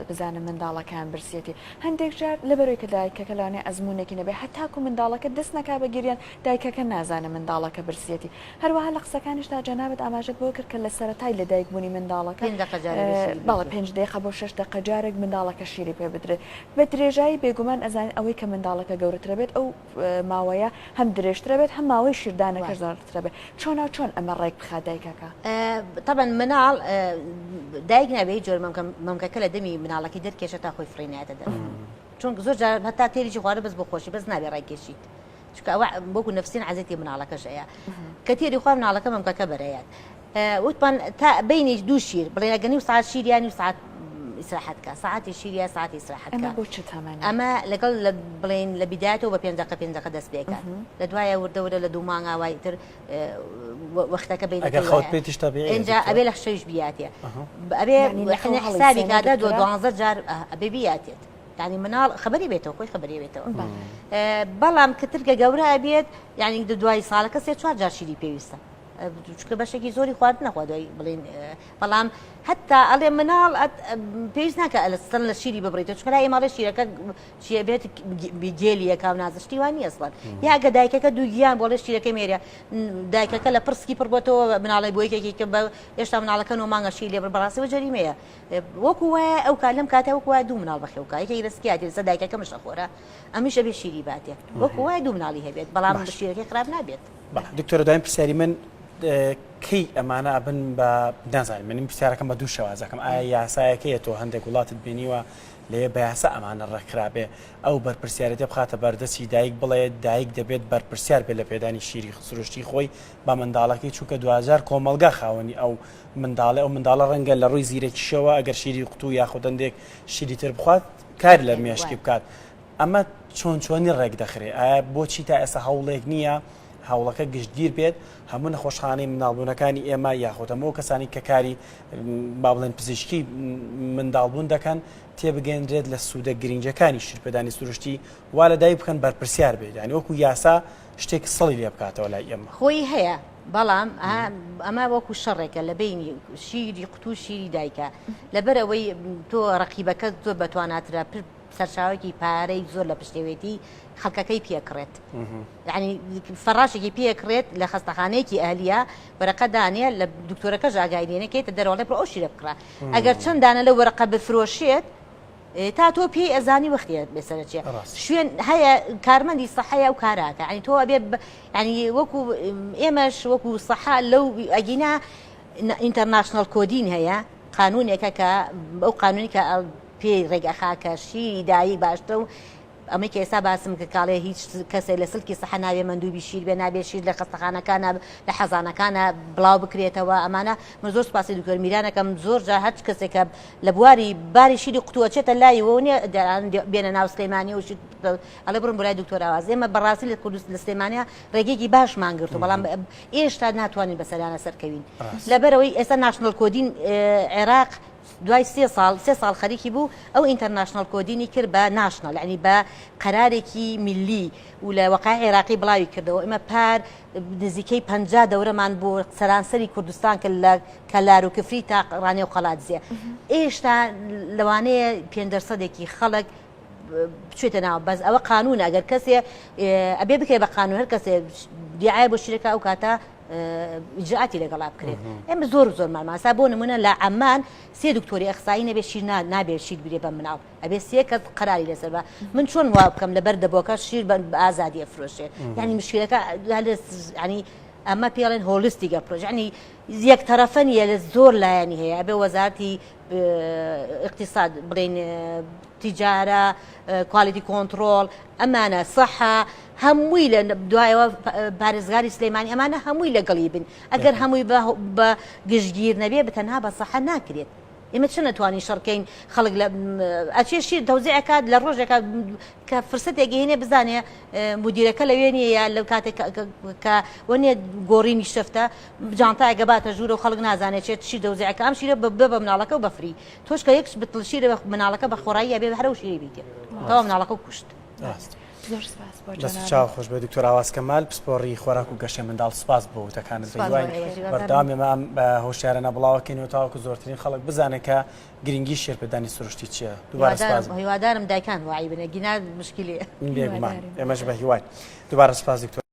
بزانم منداڵەکان برسێتی هەندێک جار لەبەرەوەی کە دایکەکە لەوانەیە ئەزمونێکی نەبێ هەتاکو منداڵەکە دەست نەکا بە گیریان دایکەکە نازانە منداڵەکە برسێتی هەروەها لە قسەکانیشدا جەنابەت ئاماژەت بۆ کرد کە لە سەرەتای لە دایکبوونی منداڵەکە بەڵێ 5 دقیقە بۆ 6 دقیقە جارێک منداڵەکە شیری پێ بدرێت بە درێژایی بێگومان ئەزانین ئەوەی کە منداڵەکە گەورەترە بێت ئەو ماوەیە هەم درێژترە بێت هەم ماوەی شیردانەکە زۆرترە بێت چۆن ئەمە ڕێک بخات دایکەکە طبعا مناڵ دایک نابێت جۆر مەمکەکە لە دەمی مناڵەکەی دەرکێشە تا خۆی فرێنایەتە دەر چونکە زۆر جار هەتا تێریی خوارە بەس بۆ خۆشی بەس نابێ ڕێکێشیت چونکە ئەوە بۆکو نەفسین عەزەتی مناڵەکەش هەیە کە تێری خوار مناڵەکە مەمکەکە بەرەیات وتمان تا بینی دوو شیر بڵێ ئەگە نیو ساعت شیر یان نیو ساعت ئیسراحەتکە ساعتی شیر یا ساعتی ئیسراحەتکە ئەمە لەگەڵ بڵێن لە بیدایەتەوە بە 5 دقیقە دەست پێکات لە دوایە وردەورە لە 2 مانگ ئاوای تر وەختەکە اینجا ئەبێ لە شەویش بیاتێ ئەبێ حسابی کادا 12 جار ئەبێ بیاتێت یعنی مناڵ خبری بێتەوە خۆی خبری بێتەوە بەڵام کە ترکە گەورە بێت یعنی دوای ساڵەکە 3-4 جار شیری پێویستە چونکە بەشێکی زۆری خواردن نەخوا دوای بڵێن بەڵام حتا ئەڵێ مناڵ پێویست ناکە ئەلەستن لە شیری ببڕیتەوە چونکە لای ماڵی شیرەکە چیە بێت گێلیەکە و نازشتی وان نیە ئەسڵەن یا ئەگە دایکەکە دوو گیان بۆ لە شیرەکەی مێرە دایکەکە لە پرسکی پڕ بۆتەوە مناڵی بۆ یەکێکی کە بە هێشتا مناڵەکە و مانگە شیر لێ بەڕاستیەوە جەریمەیە وەکو وایە ئەو کار لەم کاتە وەکو وایە دوو مناڵ بەخێوکە یەکێکی ڕستیاتی لەسەر دایکەکە مشەخۆرە ئەمیشە بێ شیری باتێ وەکو وایە دوو مناڵی هەبێت بەڵام شیرەکەی خراپ نابێت دکتۆرە دوایین پرسیاری من کەی ئەمانە ئەبن بە نازانین من پرسیارەکەم بە دوو شێوازەکەم ئایا یاسایەکەیە تۆ هەندێک وڵاتت بینیوە لێ بە یاسا ئەمانە ڕێکخرابێ ئەو بەرپرسیارەتە بخاتە بەردەستی دایک بڵێ دایک دەبێت بەرپرسیار بێت لە پێدانی شیری سروشتی خۆی بە منداڵەکەی چونکە 2000 کۆمەلگا خاوەنی ئەو منداڵە ڕەنگە لە ڕووی زیرەکیشەوە ئەگەر شیری قوتو یاخود هەندێک شیری تر بخوات کار لە مێشکی بکات ئەمە چۆنی ڕێک دەخرێ ئایا بۆچی تا ئێستا هەوڵێک نییە هەوڵەکە گشتگیر بێت هەموو نەخۆشخانەی مناڵبوونەکانی ئێمە یاخۆتە ئەو کەسانی کە کاری با بڵێن پزیشکی منداڵبوون دەکەن تێبگەێنرێت لە سوودە گرنگەکانی شیرپێدانی سروشتی وا لە دای بکەن بەرپرسیار بێت یعنی وەکو یاسا شتێک سەڵی لێ بکاتەوە لای ئێمە خۆی هەیە بەڵام ئەمە وەکو شەڕێکە لە بینی شیری قوتو شیری دایکە لەبەرەوەی تۆ ڕەقیبەکە زۆر بەتواناترە سەرچاوێکی پارەی زۆر لە پشتێوێتی خەڵکەکەی پێکڕێت یعنی فەڕاشێکی پێکڕێت لە خەستەخانەیەکی ئەهلیە وەرەقە دانێ لە دکتۆرەکە ژاگایدێنەکەیتە دەرەوەڵێ بۆ ئەو شیرە بکڕا ئەگەر چەندانە لە وەرەقە بفرۆشێت تا تۆ پێی ئەزانی وەختیت بێسەرچێ شوێن هەیە کارمەندی سەحەیە و کاراکە ینی تۆ ئەبێ ینی وەکو ئێمەش وەکو سەحا لەو ئەگینا ئینتەرناشنەڵ کۆدین هەیە قانونێکە کە ئەو قانونی کە پێی ڕێگەخاکە شیری دایی باشترە و ئەمەی کە ئێستا باسم کە کاڵێ هیچ کەسێک لە سلکی سەحە نابێ مندوبی شیر بێ نابێ شیر لە خەستەخانەکانە لە حەزانەکانە بڵاو بکرێتەوە ئەمانە من زۆر سپاسی دکتۆر میرانەکەم زۆر جا هەر کەسێکە لە بواری باری شیری قوتووە چێتە لایەوە نیە بێنە ناو سلێمانی و ئەڵێ بڕم بۆلای دکتۆر ئاواز ئێمە بەڕاستی لە سلێمانیا ڕێگەیەکی باشمان گرتو بەڵام ئێشتا ناتوانین بەسەریانە سەرکەوین لەبەرەوەی ئێستا ناشنڵ کۆدین عێراق دوای 3 ساڵ خەریکی بوو ئەو ئینتەرناشنڵ کۆدینی کرد بە ناشنڵ ینی بە قەرارێکی میلی و لە وەقای عێراقی بڵاوی کردەوە ئێمە پار نزیکەی 50 دەورەمان بۆ سەرانسەری کوردستان کە لە کەلار و کفری تا ڕانێ و قەڵاتزیە ئێشتا لەوانەیە 5% خەڵک بچێتە ناو بەس ئەوە قانون ئەگەر کەسێ ئەبێ بکرێ بە قانون هەر کەسێ دیعای بۆ شیرەکە ئەو کاتە ئیجراءاتی لەگەڵا بکرێت ئێمە زۆر ماماسا بۆ نمونە لە عەمان 3 دکتۆری ئەخسایی نەبێ شیر نابێت شیر بێ بە مناڵ ئەبێ 3 کەس قەراری لەسەر بە من چۆن وا بکەم لەبەر دەبۆکە شیر بە ئازادی ئەفرۆشێت یعنی مشکلەکە ینی ئەمە پێڵێن هۆلیستیک ئەپرۆژ یعنی یەک تەرەفە نیە لە زۆر لایەنی هەیە ئەبێ وەزارەتی اقتصاد بڵێن تیجارە کوالیتی کۆنتڕۆڵ ئەمانە سەحە هەمووی لە دوایەوە پارێزگاری سلێمانی ئەمانە هەمووی لەگەڵی بن ئەگەر هەمووی بە گشتگیر نەبێ بتەنها بە سەحە ناکرێت ئێمە چ نەتوانین شەڕکەین خەڵک لە ئەچێ شیر تەوزیعەکات لە ڕۆژێکە کە فرسەتێکی هێنێ بزانێ مدیرەکە لەوێنێ یا لەو کاتێک کە وەنێ گۆڕینی شەفتە جانتایەکە باتە ژوورە و خەڵک نازانێت چێت شیر دەوزیعەکە ئەم شیرە بە مناڵەکە و بەفری تۆش کە یەکش بتڵ شیرە مناڵەکە بە خۆڕایی بێ هەرە و شیری بیتێ تەوا مناڵەکە و کوشت. زۆر سپاس بۆ دەست چاو خۆش بێ دکتۆر ئاواز کەمال پسپۆڕی خۆراک و گەشە منداڵ سپاس بۆ وتەکانت بەردەوام ئێمە بە هۆشیارانە بڵاوکەینەوە تاوەکو زۆرترین خەڵک بزانێت کە گرنگی شێرپێدانی سروشتی چییە. دووبارە سپاس هیوادارم دایکان وای بنە گینا مشکلێ بێگومان ئێمەش بە هیوای دووبارە سپاس دکتۆر.